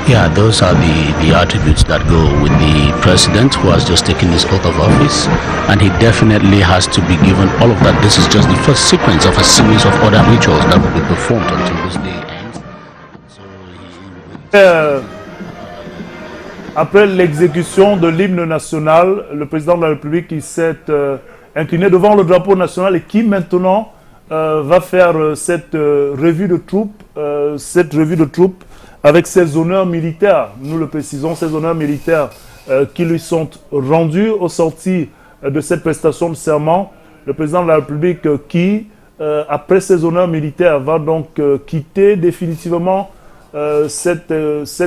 Yeah, those are the attributes that go with the president who has just taken his oath of office, and he definitely has to be given all of that. This is just the first sequence of a series of other rituals that will be performed until this day ends. Après l'exécution de l'hymne national, le président de la République qui s'est incliné devant le drapeau national et qui maintenant va faire cette revue de troupes, avec ses honneurs militaires. Nous le précisons, ses honneurs militaires qui lui sont rendus au sorti de cette prestation de serment. Le président de la République qui, après ses honneurs militaires, va donc quitter définitivement cet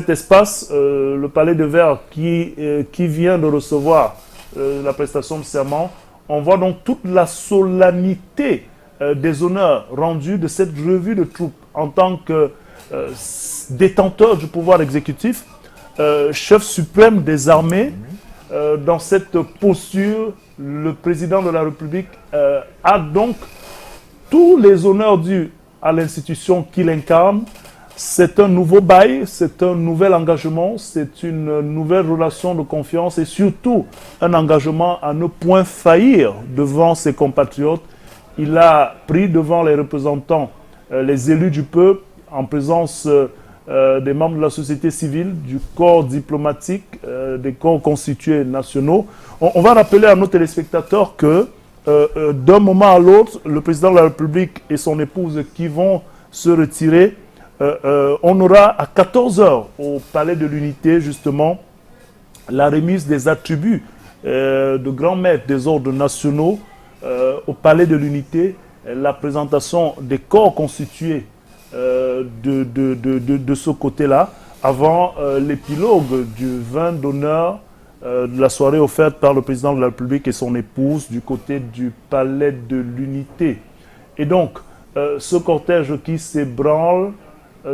espace, le palais de verre qui vient de recevoir la prestation de serment. On voit donc toute la solennité des honneurs rendus de cette revue de troupes en tant que détenteur du pouvoir exécutif, chef suprême des armées. Dans cette posture, le président de la République a donc tous les honneurs dus à l'institution qu'il incarne. C'est un nouveau bail, c'est un nouvel engagement, c'est une nouvelle relation de confiance et surtout un engagement à ne point faillir devant ses compatriotes. Il a pris devant les représentants, les élus du peuple, en présence des membres de la société civile, du corps diplomatique, des corps constitués nationaux. On va rappeler à nos téléspectateurs que d'un moment à l'autre, le président de la République et son épouse qui vont se retirer, on aura à 14 h au Palais de l'Unité, justement, la remise des attributs de grands maîtres des ordres nationaux au Palais de l'Unité, la présentation des corps constitués de ce côté-là, avant l'épilogue du vin d'honneur de la soirée offerte par le président de la République et son épouse du côté du Palais de l'Unité. Et donc, ce cortège qui s'ébranle,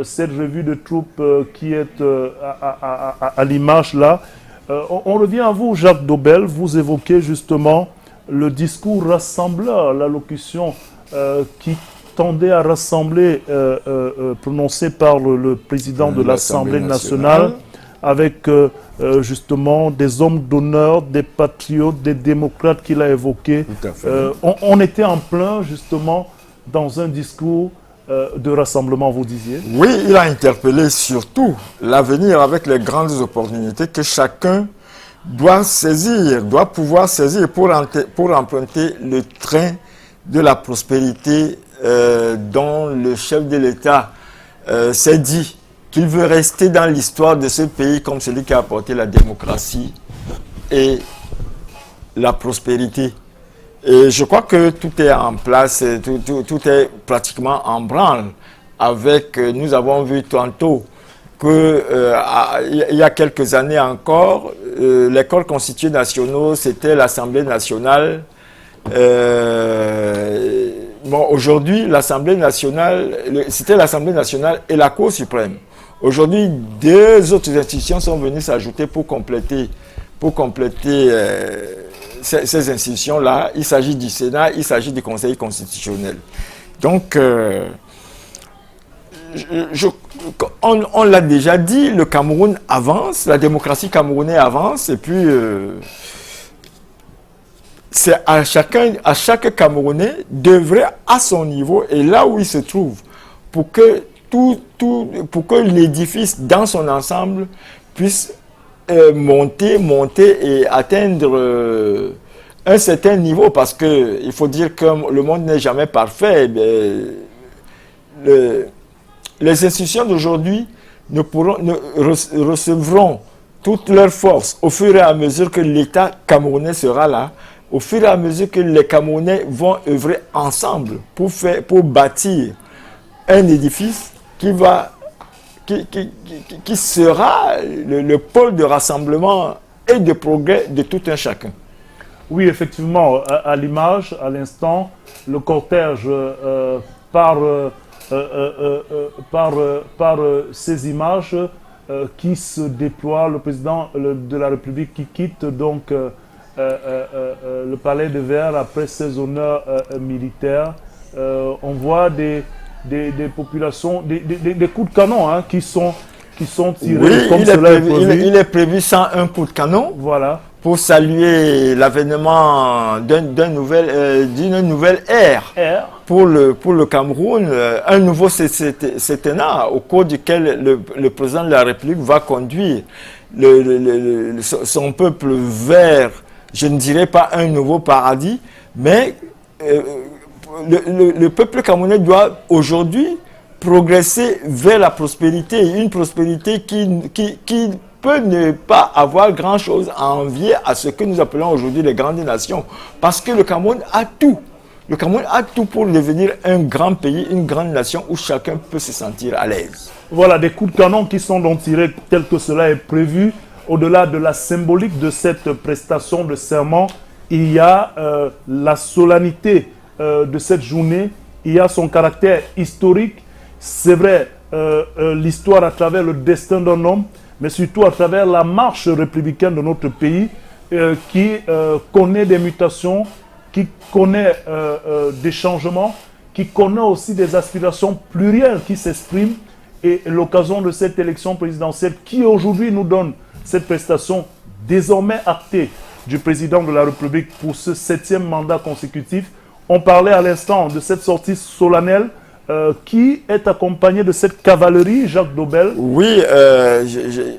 cette revue de troupes qui est à l'image là, on revient à vous, Jacques Dobel, vous évoquez justement le discours rassembleur, l'allocution qui tendait à rassembler, prononcée par le président de l'Assemblée nationale, avec justement des hommes d'honneur, des patriotes, des démocrates qu'il a évoqués. On était en plein justement dans un discours de rassemblement, vous disiez. Oui, il a interpellé surtout l'avenir avec les grandes opportunités que chacun doit saisir, doit pouvoir saisir pour emprunter le train de la prospérité dont le chef de l'État s'est dit qu'il veut rester dans l'histoire de ce pays comme celui qui a apporté la démocratie et la prospérité. Et je crois que tout est en place, tout est pratiquement en branle. Nous avons vu tantôt que il y a quelques années encore, les corps constitués nationaux, c'était l'Assemblée nationale. Aujourd'hui, l'Assemblée nationale, c'était l'Assemblée nationale et la Cour suprême. Aujourd'hui, deux autres institutions sont venues s'ajouter pour compléter ces institutions-là. Il s'agit du Sénat, il s'agit du Conseil constitutionnel. Donc, on l'a déjà dit, le Cameroun avance, la démocratie camerounaise avance, et puis c'est à chaque Camerounais devrait, à son niveau et là où il se trouve, pour que l'édifice dans son ensemble puisse monter et atteindre un certain niveau, parce que il faut dire que le monde n'est jamais parfait. Les institutions d'aujourd'hui ne recevront toute leur force au fur et à mesure que l'État camerounais sera là, au fur et à mesure que les Camerounais vont œuvrer ensemble pour bâtir un édifice qui sera le pôle de rassemblement et de progrès de tout un chacun. Oui, effectivement, à l'image, à l'instant, le cortège par ces images qui se déploient, le président de la République qui quitte donc le palais de verre après ses honneurs militaires. On voit des populations, des coups de canon qui sont qui sont tirés Oui, comme cela est prévu. il est prévu 101 coups de canon. Voilà. Pour saluer l'avènement d'une nouvelle ère pour le Cameroun, un nouveau septennat au cours duquel le président de la République va conduire son peuple vers, je ne dirais pas un nouveau paradis, mais le peuple camerounais doit aujourd'hui progresser vers la prospérité, une prospérité qui peut ne pas avoir grand-chose à envier à ce que nous appelons aujourd'hui les grandes nations. Parce que le Cameroun a tout. Le Cameroun a tout pour devenir un grand pays, une grande nation où chacun peut se sentir à l'aise. Voilà, des coups de canon qui sont donc tirés tel que cela est prévu. Au-delà de la symbolique de cette prestation de serment, il y a la solennité de cette journée, il y a son caractère historique. C'est vrai, l'histoire à travers le destin d'un homme, mais surtout à travers la marche républicaine de notre pays qui connaît des mutations, qui connaît des changements, qui connaît aussi des aspirations plurielles qui s'expriment. Et l'occasion de cette élection présidentielle qui aujourd'hui nous donne cette prestation désormais actée du président de la République pour ce 7e mandat consécutif. On parlait à l'instant de cette sortie solennelle qui est accompagné de cette cavalerie, Jacques Dobel. Oui,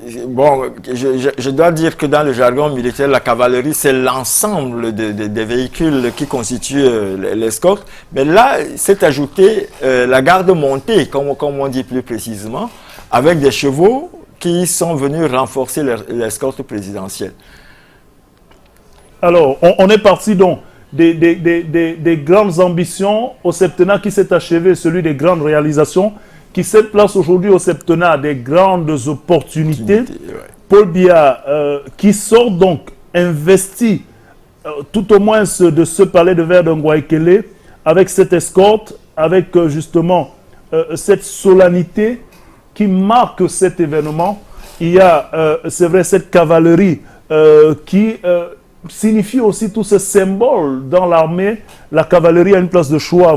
je dois dire que dans le jargon militaire, la cavalerie, c'est l'ensemble des véhicules qui constituent l'escorte. Mais là, c'est ajouté la garde montée, comme on dit plus précisément, avec des chevaux qui sont venus renforcer l'escorte présidentielle. Alors, on est parti donc des grandes ambitions au septennat qui s'est achevé, celui des grandes réalisations, qui se place aujourd'hui au septennat des grandes opportunités. Paul Biya, qui sort donc investi, tout au moins de ce palais de verre de Ngouaïkele, avec cette escorte, avec justement cette solennité qui marque cet événement. Il y a, c'est vrai, cette cavalerie qui signifie aussi tous ces symboles dans l'armée. La cavalerie a une place de choix,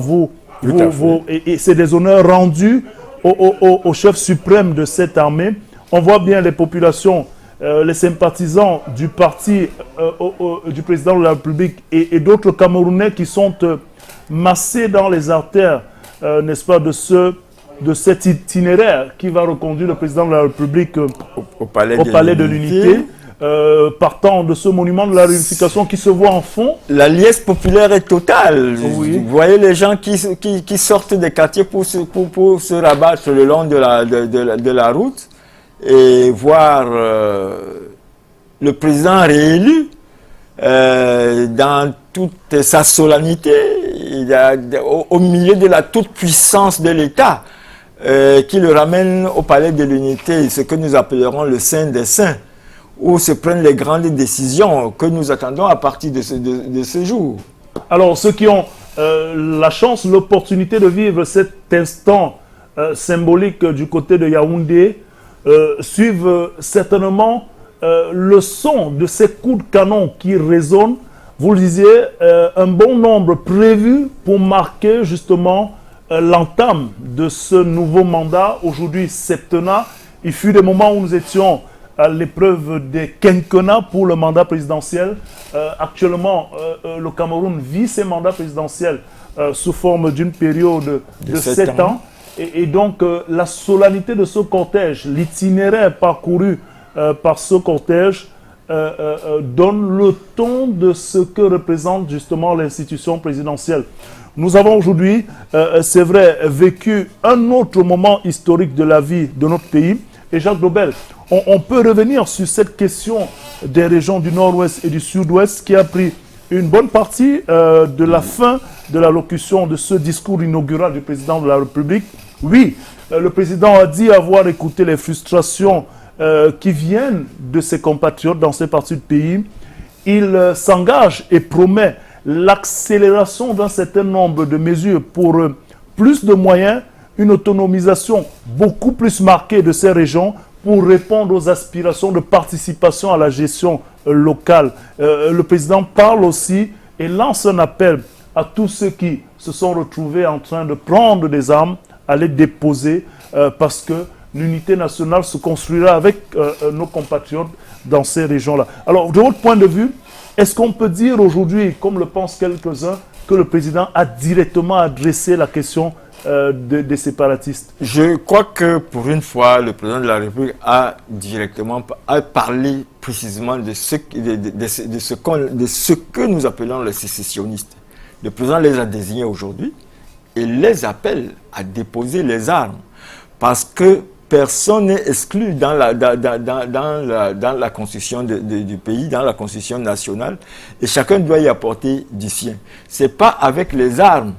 et c'est des honneurs rendus au chef suprême de cette armée. On voit bien les populations, les sympathisants du parti du président de la République et d'autres Camerounais qui sont massés dans les artères, n'est-ce pas, de cet itinéraire qui va reconduire le président de la République au palais de l'Unité. Partant de ce monument de la réunification qui se voit en fond. La liesse populaire est totale. Oui. Vous voyez les gens qui sortent des quartiers pour se rabattre le long de la route et voir le président réélu dans toute sa solennité, au milieu de la toute-puissance de l'État, qui le ramène au palais de l'Unité, ce que nous appellerons le Saint des Saints, où se prennent les grandes décisions que nous attendons à partir de ce jour. Alors, ceux qui ont la chance, l'opportunité de vivre cet instant symbolique du côté de Yaoundé, suivent certainement le son de ces coups de canon qui résonnent. Vous le disiez, un bon nombre prévu pour marquer justement l'entame de ce nouveau mandat, aujourd'hui septennat. Il fut des moments où nous étions à l'épreuve des quinquennats pour le mandat présidentiel. Actuellement, le Cameroun vit ses mandats présidentiels sous forme d'une période de 7 ans. Et donc, la solennité de ce cortège, l'itinéraire parcouru par ce cortège, donne le ton de ce que représente justement l'institution présidentielle. Nous avons aujourd'hui, c'est vrai, vécu un autre moment historique de la vie de notre pays. Et Jacques Dobel, on peut revenir sur cette question des régions du Nord-Ouest et du Sud-Ouest qui a pris une bonne partie de la fin de l'allocution de ce discours inaugural du président de la République. Oui, le président a dit avoir écouté les frustrations qui viennent de ses compatriotes dans ces parties du pays. Il s'engage et promet l'accélération d'un certain nombre de mesures pour plus de moyens, une autonomisation beaucoup plus marquée de ces régions pour répondre aux aspirations de participation à la gestion locale. Le président parle aussi et lance un appel à tous ceux qui se sont retrouvés en train de prendre des armes, à les déposer parce que unité nationale se construira avec nos compatriotes dans ces régions-là. Alors, de votre point de vue, est-ce qu'on peut dire aujourd'hui, comme le pensent quelques-uns, que le président a directement adressé la question des séparatistes? Je crois que pour une fois, le président de la République a parlé précisément de ce que nous appelons les sécessionnistes. Le président les a désignés aujourd'hui et les appelle à déposer les armes parce que personne n'est exclu dans la constitution du pays, dans la constitution nationale, et chacun doit y apporter du sien. C'est pas avec les armes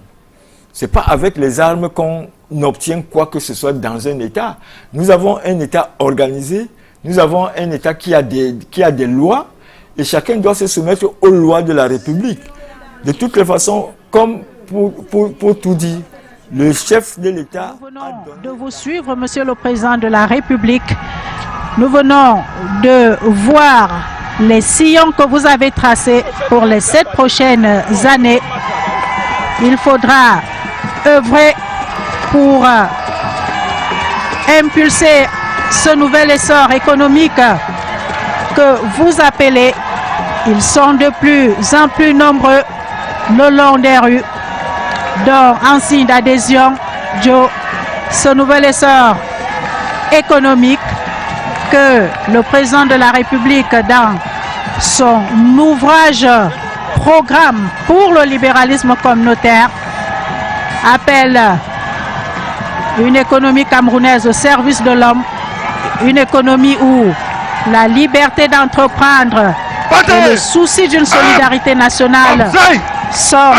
qu'on obtient quoi que ce soit dans un État. Nous avons un État organisé, nous avons un État qui a des lois, et chacun doit se soumettre aux lois de la République. De toutes les façons, comme pour tout dire, le chef de l'État... Nous venons de vous suivre, Monsieur le Président de la République. Nous venons de voir les sillons que vous avez tracés pour les 7 prochaines années. Il faudra œuvrer pour impulser ce nouvel essor économique que vous appelez. Ils sont de plus en plus nombreux le long des rues. Donc, en signe d'adhésion, Joe, ce nouvel essor économique que le président de la République, dans son ouvrage Programme pour le libéralisme communautaire, appelle une économie camerounaise au service de l'homme, une économie où la liberté d'entreprendre et le souci d'une solidarité nationale sont...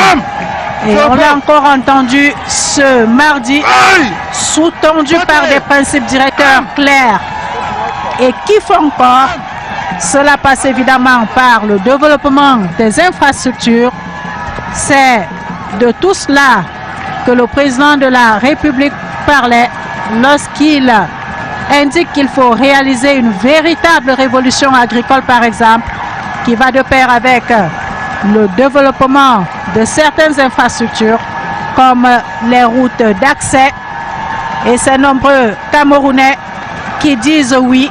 Et on l'a encore entendu ce mardi, sous-tendu par des principes directeurs clairs et qui font encore. Cela passe évidemment par le développement des infrastructures. C'est de tout cela que le président de la République parlait lorsqu'il indique qu'il faut réaliser une véritable révolution agricole, par exemple, qui va de pair avec le développement de certaines infrastructures comme les routes d'accès, et ces nombreux Camerounais qui disent oui,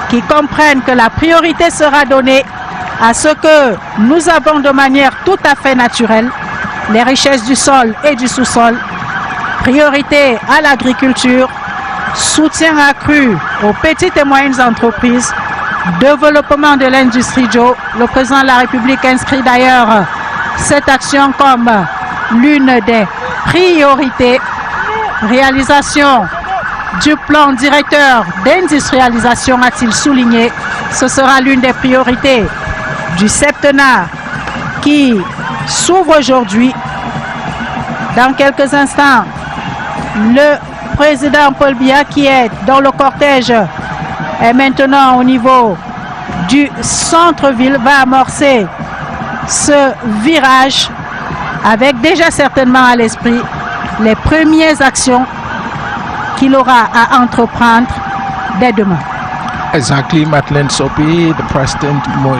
qui comprennent que la priorité sera donnée à ce que nous avons de manière tout à fait naturelle, les richesses du sol et du sous-sol, priorité à l'agriculture, soutien accru aux petites et moyennes entreprises, développement de l'industrie. Joe, le président de la République inscrit d'ailleurs cette action comme l'une des priorités. Réalisation du plan directeur d'industrialisation, a-t-il souligné. Ce sera l'une des priorités du septennat qui s'ouvre aujourd'hui. Dans quelques instants, le président Paul Biya, qui est dans le cortège, est maintenant au niveau du centre-ville, va amorcer ce virage avec déjà certainement à l'esprit les premières actions qu'il aura à entreprendre dès demain. Exactly, Madeleine Sopi, the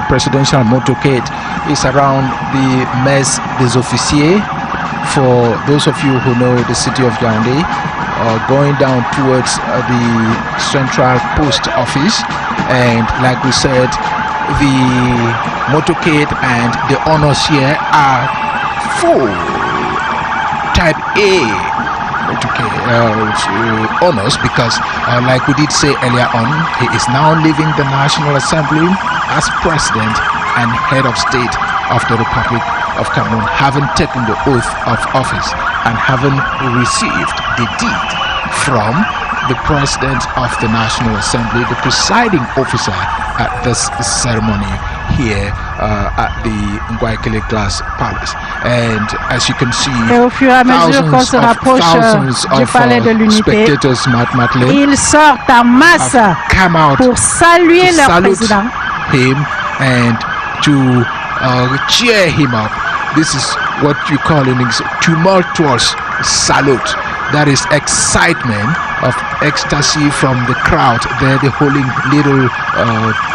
presidential motorcade is around the Messe des Officiers. For those of you who know the city of Yaoundé, going down towards the central post office, and like we said, the motorcade and the honors here are full. Type A honors, because like we did say earlier on, he is now leaving the National Assembly as president and head of state of the Republic of Cameroon, having taken the oath of office and having received the deed from the president of the National Assembly, the presiding officer at this ceremony here at the Ngwaikele Glass Palace. And as you can see, et au fur et à mesure qu'on se rapproche du palais de l'unité, ils sortent en masse pour saluer leur président. Him and to cheer him up. This is what you call in English tumultuous salute. That is excitement of ecstasy from the crowd. They're holding little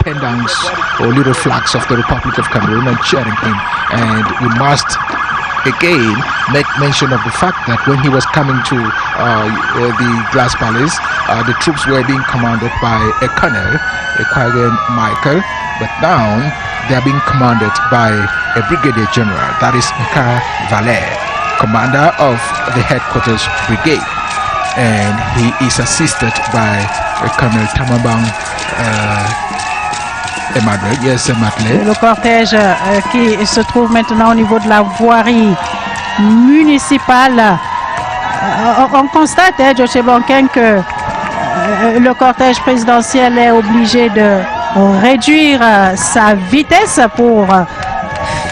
pendants or little flags of the Republic of Cameroon and cheering him. And we must again make mention of the fact that when he was coming to the Glass Palace, the troops were being commanded by a colonel, Equagen Michael, but now they are being commanded by a brigadier general, that is Mika Valère, commander of the headquarters brigade, and he is assisted by Colonel Tamabang Emmanuel. Yes, Emmanuel. Le cortège qui se trouve maintenant au niveau de la voirie municipale. On constate, Joche Bonken, que le cortège présidentiel est obligé de réduire sa vitesse pour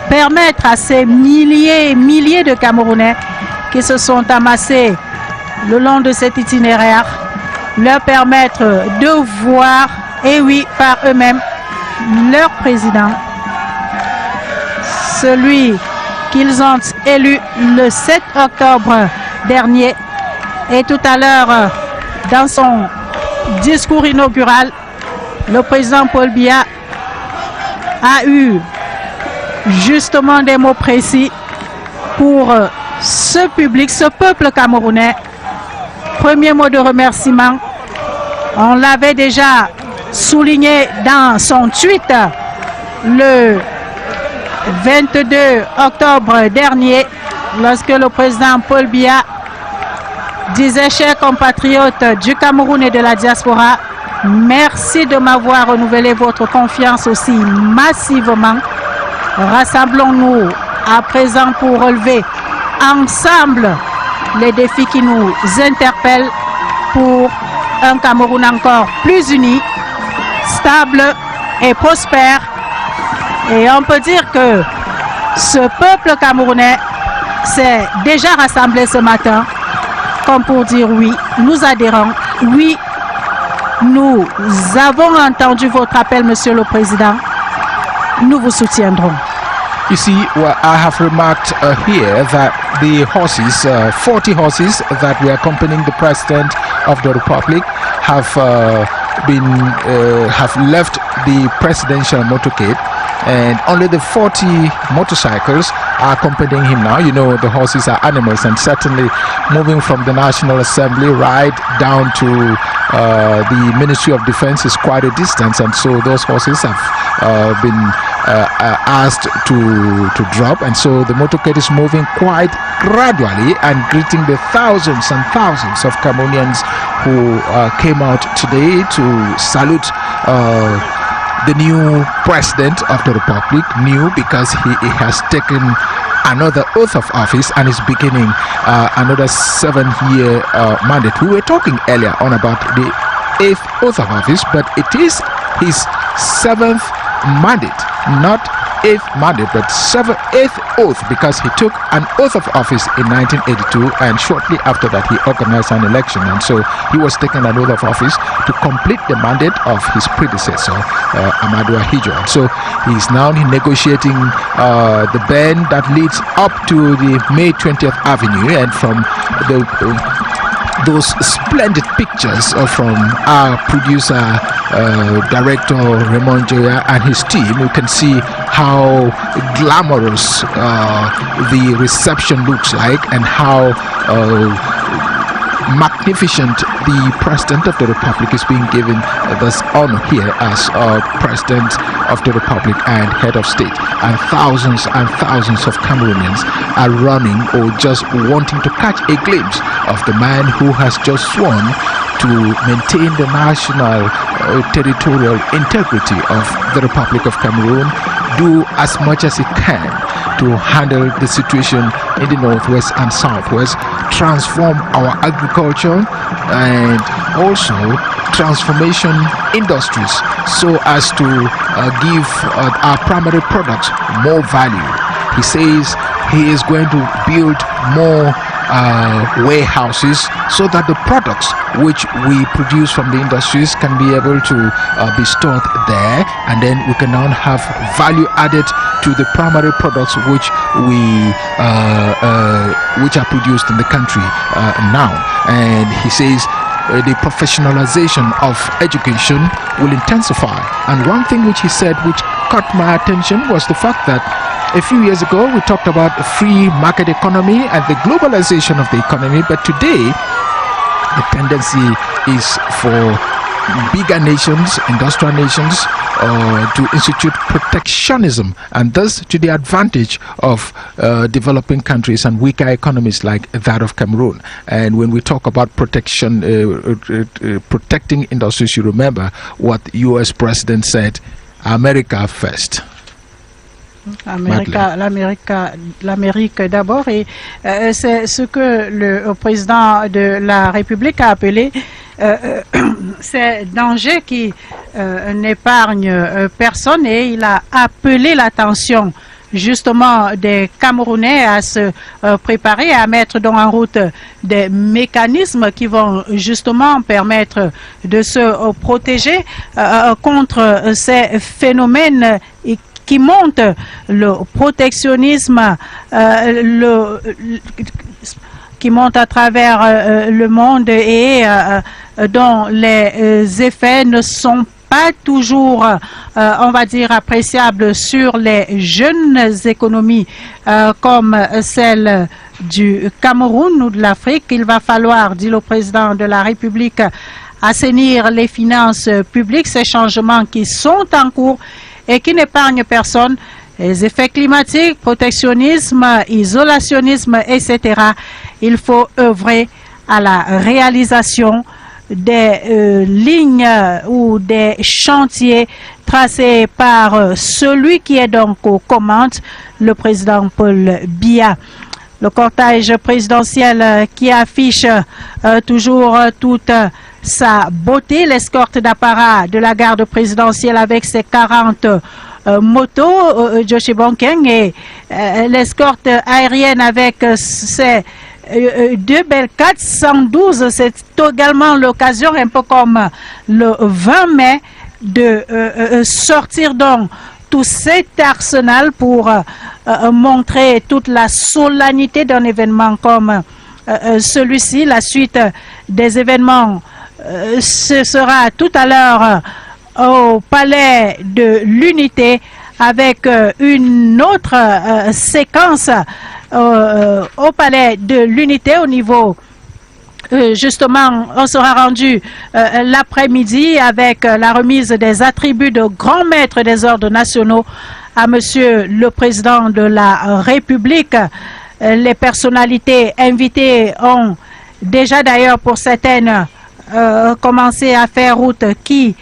permettre à ces milliers et milliers de Camerounais qui se sont amassés le long de cet itinéraire, leur permettre de voir, et oui, par eux-mêmes, leur président, celui qu'ils ont élu le 7 octobre dernier. Et tout à l'heure, dans son discours inaugural, le président Paul Biya a eu justement des mots précis pour ce public, ce peuple camerounais. Premier mot de remerciement, on l'avait déjà souligné dans son tweet le 22 octobre dernier, lorsque le président Paul Biya disait: chers compatriotes du Cameroun et de la diaspora, merci de m'avoir renouvelé votre confiance aussi massivement. Rassemblons-nous à présent pour relever ensemble les défis qui nous interpellent pour un Cameroun encore plus uni, stable et prospère. Et on peut dire que ce peuple camerounais s'est déjà rassemblé ce matin, comme pour dire oui, nous adhérons, oui, nous avons entendu votre appel, Monsieur le Président, nous vous soutiendrons. You see, well, I have remarked here that the horses, 40 horses that were accompanying the President of the Republic have left the presidential motorcade, and only the 40 motorcycles are accompanying him now. You know, the horses are animals, and certainly moving from the National Assembly right down to the Ministry of Defense is quite a distance, and so those horses have been asked to drop, and so the motorcade is moving quite gradually and greeting the thousands and thousands of Cameroonians who came out today to salute the new president of the Republic. New because he has taken another oath of office and is beginning another 7-year mandate. We were talking earlier on about the 8th oath of office, but it is his 7th mandate, not 8th mandate, but 8th oath, because he took an oath of office in 1982, and shortly after that he organized an election, and so he was taking an oath of office to complete the mandate of his predecessor, Amadou Ahidjo. And so he's now negotiating the bend that leads up to the May 20th Avenue, and from those splendid pictures from our producer, director Raymond Joya and his team, you can see how glamorous the reception looks like, and how magnificent the President of the Republic is being given this honor here as President of the Republic and Head of State. And thousands of Cameroonians are running or just wanting to catch a glimpse of the man who has just sworn to maintain the national territorial integrity of the Republic of Cameroon, do as much as it can to handle the situation in the northwest and southwest, transform our agriculture and also transformation industries so as to give our primary products more value. He says he is going to build more warehouses so that the products which we produce from the industries can be able to be stored there, and then we can now have value added to the primary products which are produced in the country now. And he says the professionalization of education will intensify. And one thing which he said which caught my attention was the fact that A few years ago, we talked about a free market economy and the globalization of the economy, but today, the tendency is for bigger nations, industrial nations, to institute protectionism, and thus to the advantage of developing countries and weaker economies like that of Cameroon. And when we talk about protection, protecting industries, you remember what the U.S. President said, America first. L'Amérique d'abord, et c'est ce que le président de la République a appelé ces dangers qui n'épargnent personne, et il a appelé l'attention justement des Camerounais à se préparer, à mettre donc en route des mécanismes qui vont justement permettre de se protéger contre ces phénomènes qui monte, le protectionnisme qui monte à travers le monde et dont les effets ne sont pas toujours, on va dire, appréciables sur les jeunes économies comme celle du Cameroun ou de l'Afrique. Il va falloir, dit le président de la République, assainir les finances publiques, ces changements qui sont en cours et qui n'épargnent personne. Les effets climatiques, protectionnisme, isolationnisme, etc. Il faut œuvrer à la réalisation des lignes ou des chantiers tracés par celui qui est donc aux commandes, le président Paul Biya. Le cortège présidentiel qui affiche toujours toute sa beauté, l'escorte d'apparat de la garde présidentielle avec ses 40 motos, Joshi Bonkeng, et l'escorte aérienne avec ses deux belles 412. C'est également l'occasion, un peu comme le 20 mai, de sortir donc tout cet arsenal pour montrer toute la solennité d'un événement comme celui-ci. La suite des événements, ce sera tout à l'heure au Palais de l'Unité avec une autre séquence au Palais de l'Unité au niveau. Justement, on sera rendu l'après-midi avec la remise des attributs de grand maître des ordres nationaux à Monsieur le Président de la République. Les personnalités invitées ont déjà d'ailleurs pour certaines commencé à faire route qui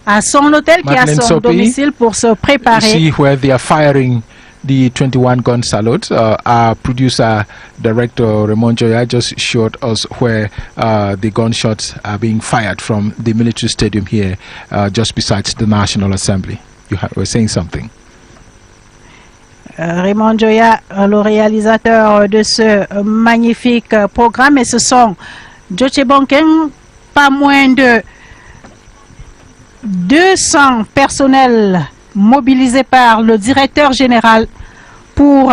à son hôtel, qui a son domicile pour se préparer. See where they are firing the 21 gun salute. Our producer, director Raymond Joya just showed us where the gunshots are being fired from the military stadium here, just besides the National Assembly. You were saying something. Raymond Joya, le réalisateur de ce magnifique programme, et ce sont Joshi Bonkeng, pas moins de 200 personnels mobilisés par le directeur général pour